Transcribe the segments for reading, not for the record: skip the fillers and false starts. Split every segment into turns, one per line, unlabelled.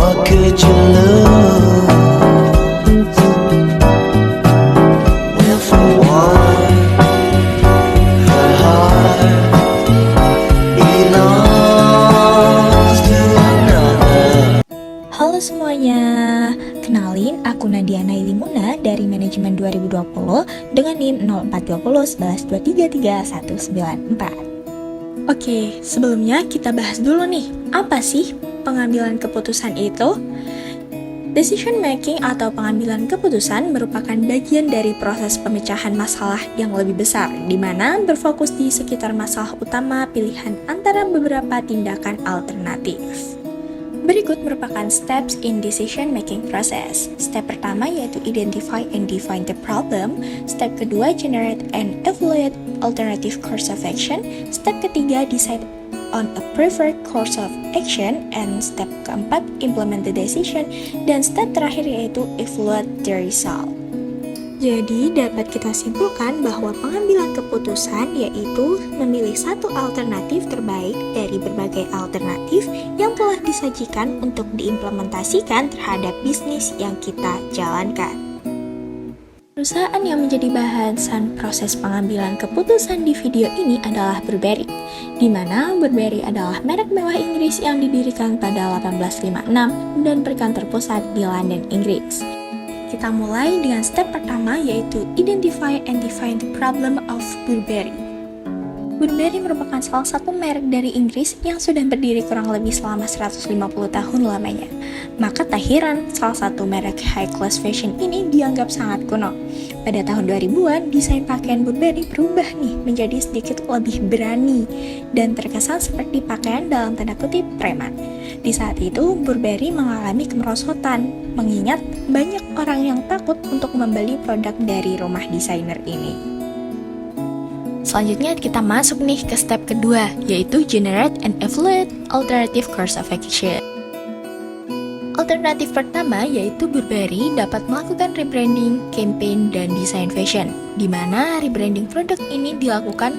What could you lose? Well, for one, her heart belongs to another.
Halo semuanya, kenalin aku Nadia Nailimuna dari Manajemen 2020 dengan NIM 042011233194. Oke, sebelumnya kita bahas dulu nih, apa sih pengambilan keputusan itu? Decision making atau pengambilan keputusan merupakan bagian dari proses pemecahan masalah yang lebih besar, di mana berfokus di sekitar masalah utama pilihan antara beberapa tindakan alternatif. Berikut merupakan steps in decision making process. Step pertama yaitu identify and define the problem. Step kedua generate and evaluate alternative course of action. Step ketiga decide on a preferred course of action. And step keempat implement the decision. Dan step terakhir yaitu evaluate the result. Jadi dapat kita simpulkan bahwa pengambilan keputusan yaitu memilih satu alternatif terbaik dari berbagai alternatif yang telah disajikan untuk diimplementasikan terhadap bisnis yang kita jalankan. Perusahaan yang menjadi bahasan proses pengambilan keputusan di video ini adalah Burberry, di mana Burberry adalah merek mewah Inggris yang didirikan pada 1856 dan berkantor pusat di London, Inggris. Kita mulai dengan step pertama yaitu identify and define the problem of Burberry. Burberry merupakan salah satu merek dari Inggris yang sudah berdiri kurang lebih selama 150 tahun lamanya. Maka tak heran salah satu merek high class fashion ini dianggap sangat kuno. Pada tahun 2000-an, desain pakaian Burberry berubah nih menjadi sedikit lebih berani dan terkesan seperti pakaian dalam tanda kutip preman. Di saat itu, Burberry mengalami kemerosotan, mengingat banyak orang yang takut untuk membeli produk dari rumah desainer ini. Selanjutnya kita masuk nih ke step kedua, yaitu generate and evaluate alternative course of action. Alternatif pertama yaitu Burberry dapat melakukan rebranding, campaign, dan desain fashion, di mana rebranding produk ini dilakukan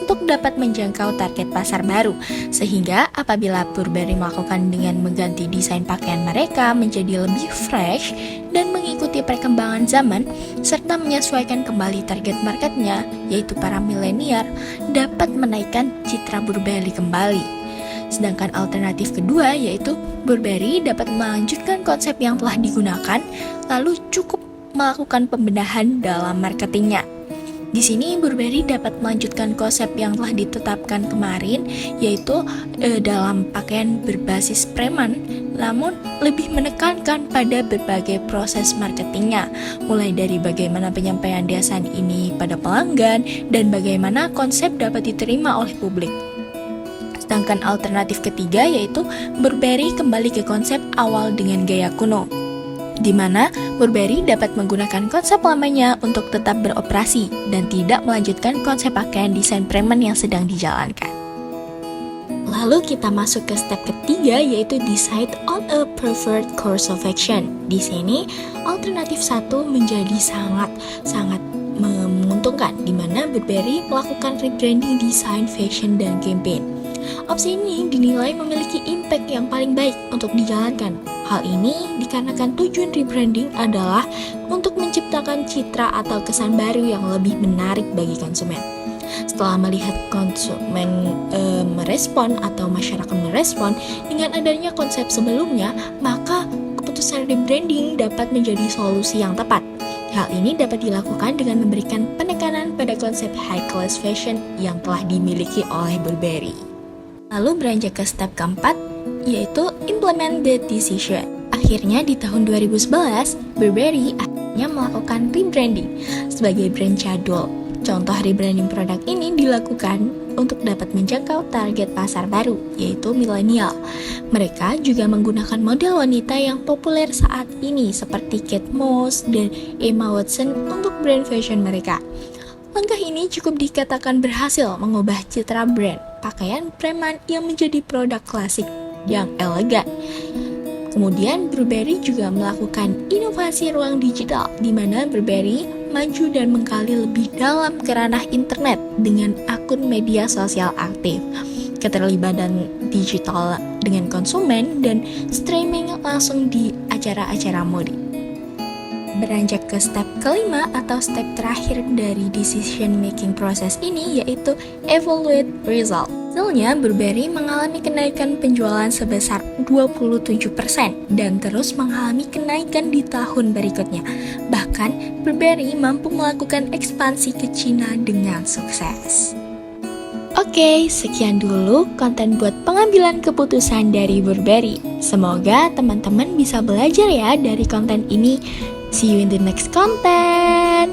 untuk dapat menjangkau target pasar baru, sehingga apabila Burberry melakukan dengan mengganti desain pakaian mereka menjadi lebih fresh dan mengikuti perkembangan zaman, serta menyesuaikan kembali target marketnya, yaitu para milenial, dapat menaikkan citra Burberry kembali. Sedangkan alternatif kedua yaitu Burberry dapat melanjutkan konsep yang telah digunakan, lalu cukup melakukan pembenahan dalam marketingnya. Di sini Burberry dapat melanjutkan konsep yang telah ditetapkan kemarin, yaitu dalam pakaian berbasis preman, namun lebih menekankan pada berbagai proses marketingnya, mulai dari bagaimana penyampaian desain ini pada pelanggan dan bagaimana konsep dapat diterima oleh publik. Sedangkan alternatif ketiga yaitu Burberry kembali ke konsep awal dengan gaya kuno, di mana Burberry dapat menggunakan konsep lamanya untuk tetap beroperasi dan tidak melanjutkan konsep pakaian desain preman yang sedang dijalankan. Lalu kita masuk ke step ketiga yaitu decide on a preferred course of action. Di sini alternatif satu menjadi sangat menguntungkan, di mana Burberry melakukan rebranding desain, fashion, dan campaign. Opsi ini dinilai memiliki impact yang paling baik untuk dijalankan. Hal ini dikarenakan tujuan rebranding adalah untuk menciptakan citra atau kesan baru yang lebih menarik bagi konsumen. Setelah melihat konsumen merespon atau masyarakat merespon dengan adanya konsep sebelumnya, maka keputusan rebranding dapat menjadi solusi yang tepat. Hal ini dapat dilakukan dengan memberikan penekanan pada konsep high class fashion yang telah dimiliki oleh Burberry. Lalu beranjak ke step keempat, yaitu implement the decision. Akhirnya di tahun 2011, Burberry akhirnya melakukan rebranding sebagai brand jadul. Contoh rebranding produk ini dilakukan untuk dapat menjangkau target pasar baru, yaitu milenial. Mereka juga menggunakan model wanita yang populer saat ini seperti Kate Moss dan Emma Watson untuk brand fashion mereka. Langkah ini cukup dikatakan berhasil mengubah citra brand pakaian preman yang menjadi produk klasik yang elegan. Kemudian Burberry juga melakukan inovasi ruang digital, di mana Burberry maju dan menggali lebih dalam ke ranah internet dengan akun media sosial aktif. Keterlibatan digital dengan konsumen dan streaming langsung di acara-acara mode. Beranjak ke step kelima atau step terakhir dari decision making proses ini yaitu evaluate result. Hasilnya, Burberry mengalami kenaikan penjualan sebesar 27% dan terus mengalami kenaikan di tahun berikutnya. Bahkan, Burberry mampu melakukan ekspansi ke Cina dengan sukses. Oke, sekian dulu konten buat pengambilan keputusan dari Burberry. Semoga teman-teman bisa belajar ya dari konten ini. See you in the next content.